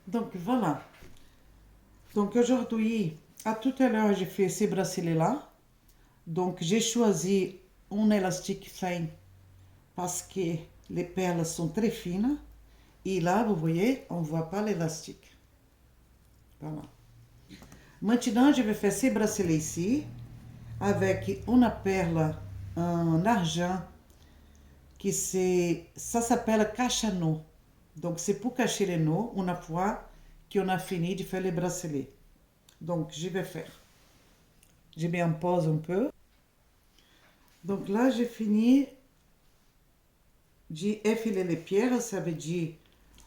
Donc voilà. Donc aujourd'hui, à tout à l'heure, j'ai fait ces bracelets-là. Donc j'ai choisi un élastique fin parce que les perles sont très fines. Et là, vous voyez, on ne voit pas l'élastique. Voilà. Maintenant, je vais faire ces bracelets ici avec une perle en argent ça s'appelle cache-nœud. Donc c'est pour cacher les nœuds une fois qu'on a fini de faire les bracelets. Donc je vais faire. Je mets en pause un peu. Donc là, j'ai fini d'effiler les pierres. Ça veut dire,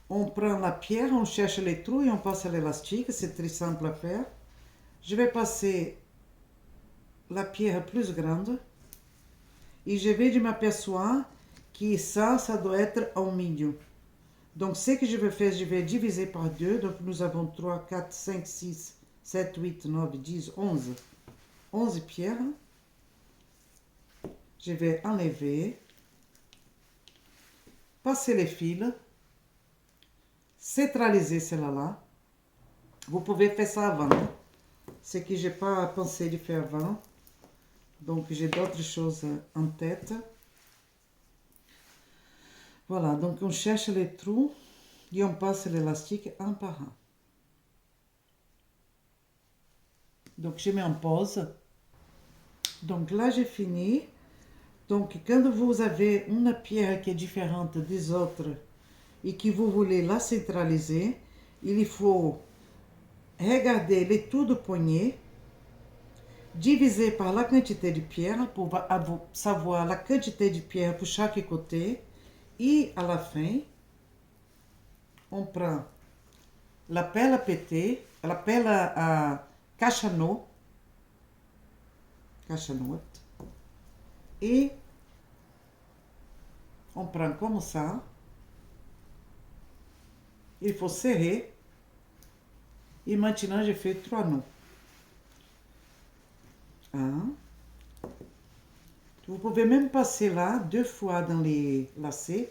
on prend la pierre, on cherche les trous et on passe l'élastique. C'est très simple à faire. Je vais passer la pierre plus grande. Et je vais m'apercevoir que ça doit être en milieu. Donc ce que je vais faire, je vais diviser par 2. Donc nous avons 3, 4, 5, 6, 7, 8, 9, 10, 11. 11 pierres. Je vais enlever. Passer les fils. Centraliser celle-là. Vous pouvez faire ça avant. C'est que je n'ai pas pensé de faire avant. Donc j'ai d'autres choses en tête. Voilà, donc on cherche les trous et on passe l'élastique un par un. Donc je mets en pause. Donc là j'ai fini. Donc quand vous avez une pierre qui est différente des autres et que vous voulez la centraliser, il faut regarder les trous de poignée, diviser par la quantité de pierres pour savoir la quantité de pierres pour chaque côté. Et à la fin, on prend la pelle à péter, la pelle à cache-nœud, et on prend comme ça. Il faut serrer. Et maintenant, je fais 3 nœuds. 1. Vous pouvez même passer là 2 fois dans les lacets.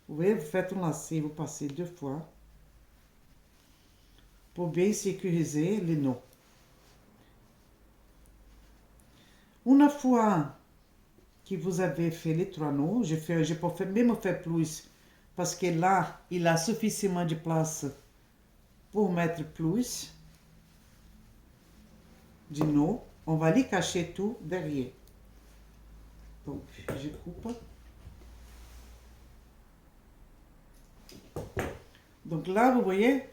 Vous voyez, vous faites un lacet, vous passez 2 fois pour bien sécuriser les nœuds. Une fois que vous avez fait les 3 nœuds, je peux même faire plus parce que là, il a suffisamment de place pour mettre plus de nœuds. On va les cacher tout derrière. Donc, je coupe. Donc là, vous voyez,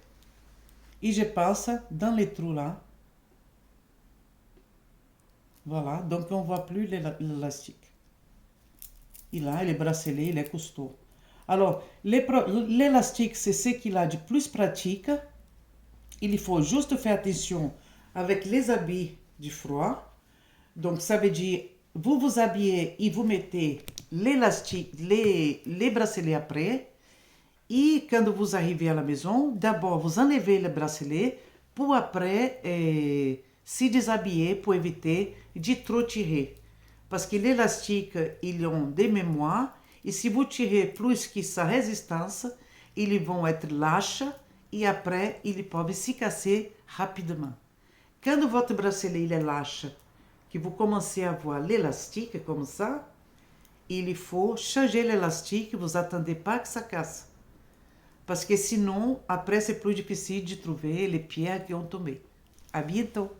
et je passe dans les trous là. Voilà, donc on ne voit plus l'élastique. Et là, le bracelet, il est costaud. Alors, l'élastique, c'est ce qu'il a de plus pratique. Il faut juste faire attention avec les habits du froid. Donc, ça veut dire, vous vous habillez et vous mettez l'élastique, les bracelets après. Et quand vous arrivez à la maison, d'abord vous enlevez le bracelet pour après se déshabiller pour éviter de trop tirer. Parce que l'élastique, ils ont des mémoires et si vous tirez plus que sa résistance, ils vont être lâches et après ils peuvent se casser rapidement. Quand votre bracelet il est lâche, que vous commencez à voir l'élastique comme ça, il faut changer l'élastique, vous attendez pas que ça casse. Parce que sinon, après, c'est plus difficile de trouver les pierres qui ont tombé. À bientôt!